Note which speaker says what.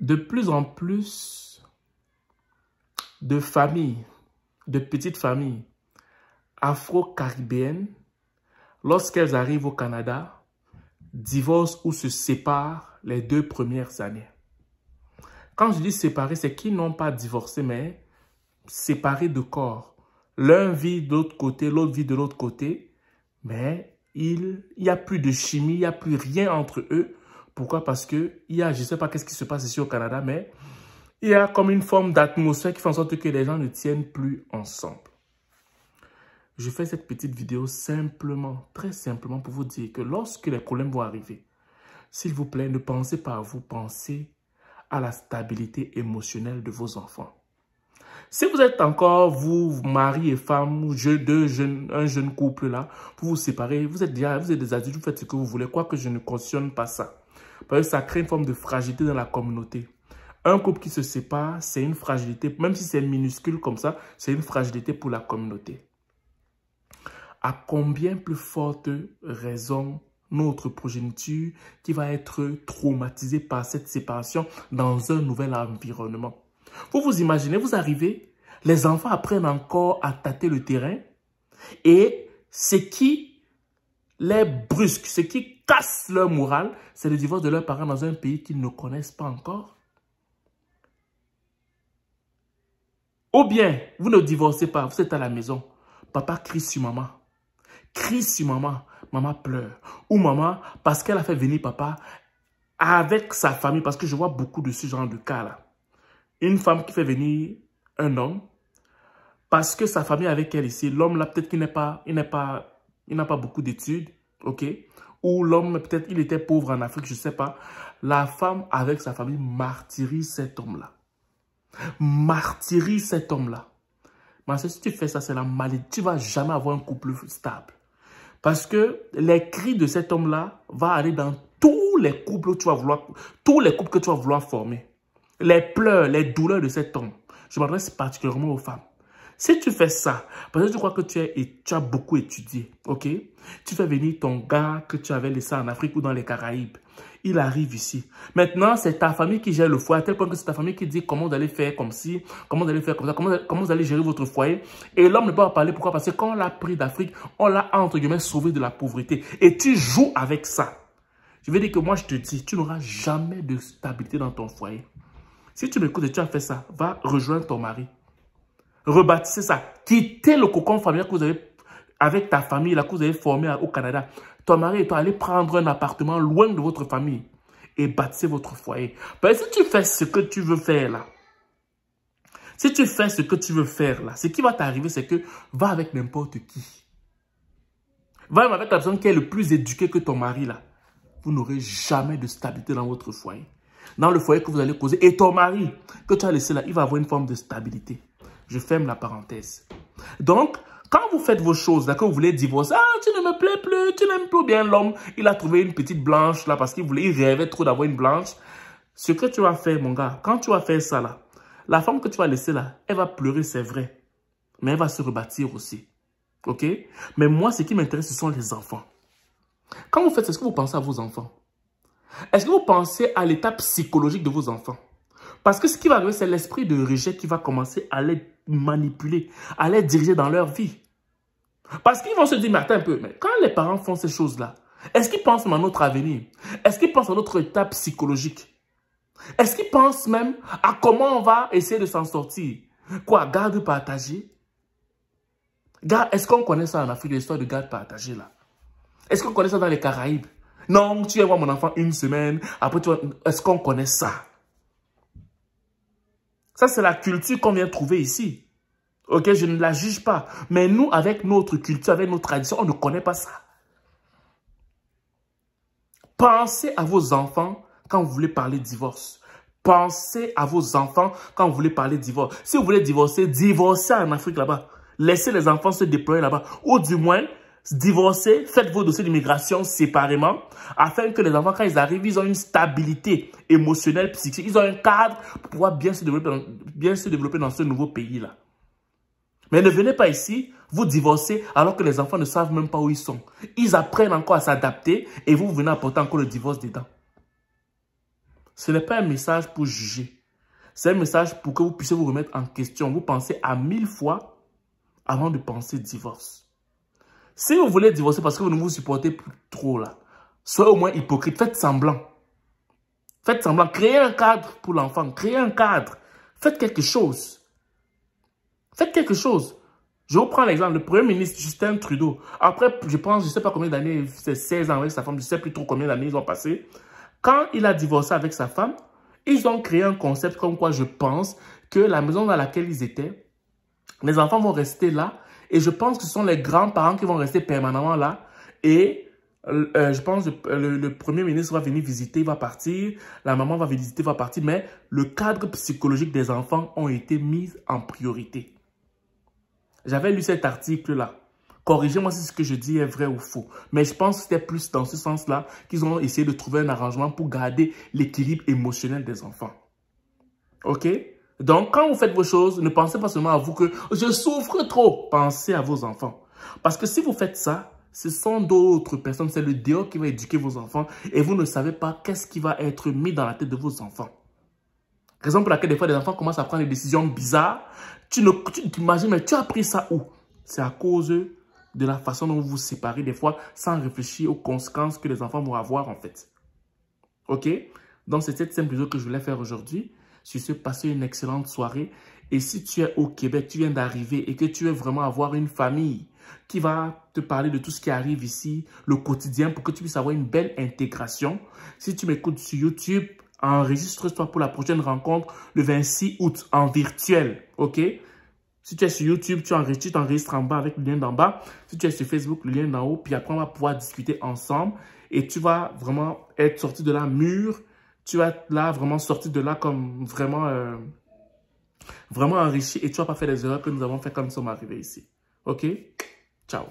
Speaker 1: De plus en plus de familles, de petites familles afro-caribéennes, lorsqu'elles arrivent au Canada, divorcent ou se séparent les 2 premières années. Quand je dis séparer, c'est qu'ils n'ont pas divorcé, mais séparés de corps. L'un vit de l'autre côté, l'autre vit de l'autre côté, mais il n'y a plus de chimie, il n'y a plus rien entre eux. Pourquoi? Parce que il y a, je ne sais pas qu'est-ce qui se passe ici au Canada, mais il y a comme une forme d'atmosphère qui fait en sorte que les gens ne tiennent plus ensemble. Je fais cette petite vidéo simplement, très simplement pour vous dire que lorsque les problèmes vont arriver, s'il vous plaît, ne pensez pas à vous, pensez à la stabilité émotionnelle de vos enfants. Si vous êtes encore, vous, mari et femme, ou un jeune couple là, vous vous séparez, vous êtes des adultes, vous faites ce que vous voulez, quoique je ne cautionne pas ça. Parce que ça crée une forme de fragilité dans la communauté. Un couple qui se sépare, c'est une fragilité, même si c'est minuscule comme ça, c'est une fragilité pour la communauté. À combien plus forte raison notre progéniture qui va être traumatisée par cette séparation dans un nouvel environnement. Vous vous imaginez, vous arrivez, les enfants apprennent encore à tâter le terrain et ce qui les brusque, ce qui casse leur morale, c'est le divorce de leurs parents dans un pays qu'ils ne connaissent pas encore. Ou bien, vous ne divorcez pas, vous êtes à la maison, papa crie sur maman. Crie sur maman, maman pleure. Ou maman, parce qu'elle a fait venir papa avec sa famille, parce que je vois beaucoup de ce genre de cas là. Une femme qui fait venir un homme, parce que sa famille est avec elle ici, l'homme là peut-être qu'il n'a pas beaucoup d'études, ok? Ou l'homme peut-être il était pauvre en Afrique, je ne sais pas. La femme avec sa famille martyrise cet homme-là. Martyrise cet homme-là. Mais si tu fais ça, c'est la maladie. Tu ne vas jamais avoir un couple stable. Parce que les cris de cet homme-là vont aller dans tous les couples que tu vas vouloir former. Les pleurs, les douleurs de cet homme. Je m'adresse particulièrement aux femmes. Si tu fais ça, parce que tu crois que tu as beaucoup étudié, ok? Tu fais venir ton gars que tu avais laissé en Afrique ou dans les Caraïbes. Il arrive ici. Maintenant, c'est ta famille qui gère le foyer, à tel point que c'est ta famille qui dit comment vous allez faire comme ci, comment vous allez faire comme ça, comment vous allez gérer votre foyer. Et l'homme ne peut pas parler. Pourquoi? Parce que quand on l'a pris d'Afrique, on l'a, entre guillemets, sauvé de la pauvreté. Et tu joues avec ça. Je veux dire que moi, je te dis, tu n'auras jamais de stabilité dans ton foyer. Si tu m'écoutes et tu as fait ça, va rejoindre ton mari. Rebâtissez ça. Quittez le cocon familial que vous avez avec ta famille, là, que vous avez formé au Canada. Ton mari et toi, allez prendre un appartement loin de votre famille et bâtissez votre foyer. Parce que si tu fais ce que tu veux faire là, ce qui va t'arriver, c'est que va avec n'importe qui. Va même avec la personne qui est le plus éduquée que ton mari là. Vous n'aurez jamais de stabilité dans votre foyer. Dans le foyer que vous allez causer. Et ton mari que tu as laissé là, il va avoir une forme de stabilité. Je ferme la parenthèse. Donc, quand vous faites vos choses, là, que vous voulez divorcer, ah, tu ne me plais plus, tu n'aimes plus bien l'homme. Il a trouvé une petite blanche là parce il rêvait trop d'avoir une blanche. Ce que tu vas faire, mon gars, quand tu vas faire ça là, la femme que tu vas laisser là, elle va pleurer, c'est vrai. Mais elle va se rebâtir aussi. Ok? Mais moi, ce qui m'intéresse, ce sont les enfants. Quand vous faites ça, est-ce que vous pensez à vos enfants? Est-ce que vous pensez à l'état psychologique de vos enfants? Parce que ce qui va arriver, c'est l'esprit de rejet qui va commencer à les manipuler, à les diriger dans leur vie. Parce qu'ils vont se dire, mais attends un peu, mais quand les parents font ces choses-là, est-ce qu'ils pensent à notre avenir? Est-ce qu'ils pensent à notre état psychologique? Est-ce qu'ils pensent même à comment on va essayer de s'en sortir? Quoi, garde partagée? Est-ce qu'on connaît ça en Afrique, l'histoire de garde partagée là? Est-ce qu'on connaît ça dans les Caraïbes? Non, tu vas voir mon enfant une semaine, après tu vas... Est-ce qu'on connaît ça? Ça, c'est la culture qu'on vient trouver ici. Ok, je ne la juge pas. Mais nous, avec notre culture, avec nos traditions, on ne connaît pas ça. Pensez à vos enfants quand vous voulez parler de divorce. Pensez à vos enfants quand vous voulez parler de divorce. Si vous voulez divorcer, divorcez en Afrique là-bas. Laissez les enfants se déployer là-bas. Ou du moins, divorcez, faites vos dossiers d'immigration séparément, afin que les enfants, quand ils arrivent, ils ont une stabilité émotionnelle, psychique. Ils ont un cadre pour pouvoir bien se développer dans ce nouveau pays-là. Mais ne venez pas ici, vous divorcez, alors que les enfants ne savent même pas où ils sont. Ils apprennent encore à s'adapter et vous venez apporter encore le divorce dedans. Ce n'est pas un message pour juger. C'est un message pour que vous puissiez vous remettre en question. Vous pensez à 1000 fois avant de penser divorce. Si vous voulez divorcer parce que vous ne vous supportez plus trop là, soyez au moins hypocrite. Faites semblant. Faites semblant. Créez un cadre pour l'enfant. Créez un cadre. Faites quelque chose. Faites quelque chose. Je vous prends l'exemple. Le premier ministre Justin Trudeau. Après, je pense, je ne sais pas combien d'années, c'est 16 ans avec sa femme. Je ne sais plus trop combien d'années ils ont passé. Quand il a divorcé avec sa femme, ils ont créé un concept comme quoi je pense que la maison dans laquelle ils étaient, les enfants vont rester là. Et je pense que ce sont les grands-parents qui vont rester permanemment là. Et je pense que le premier ministre va venir visiter, il va partir. La maman va visiter, va partir. Mais le cadre psychologique des enfants ont été mis en priorité. J'avais lu cet article-là. Corrigez-moi si ce que je dis est vrai ou faux. Mais je pense que c'était plus dans ce sens-là qu'ils ont essayé de trouver un arrangement pour garder l'équilibre émotionnel des enfants. OK? Donc, quand vous faites vos choses, ne pensez pas seulement à vous que je souffre trop. Pensez à vos enfants. Parce que si vous faites ça, ce sont d'autres personnes. C'est le dehors qui va éduquer vos enfants. Et vous ne savez pas qu'est-ce qui va être mis dans la tête de vos enfants. Raison pour laquelle des fois, des enfants commencent à prendre des décisions bizarres. Tu t'imagines, mais tu as pris ça où? C'est à cause de la façon dont vous vous séparez des fois sans réfléchir aux conséquences que les enfants vont avoir en fait. OK? Donc, c'est cette simple vidéo que je voulais faire aujourd'hui. Sur ce, passez une excellente soirée. Et si tu es au Québec, tu viens d'arriver et que tu veux vraiment avoir une famille qui va te parler de tout ce qui arrive ici, le quotidien, pour que tu puisses avoir une belle intégration. Si tu m'écoutes sur YouTube, enregistre-toi pour la prochaine rencontre le 26 août en virtuel. OK? Si tu es sur YouTube, tu t'enregistres en bas avec le lien d'en bas. Si tu es sur Facebook, le lien d'en haut. Puis après, on va pouvoir discuter ensemble. Et tu vas vraiment être sorti de là mûr. Tu vas là vraiment sortir de là comme vraiment, vraiment enrichi. Et tu vas pas faire les erreurs que nous avons fait quand nous sommes arrivés ici. OK? Ciao.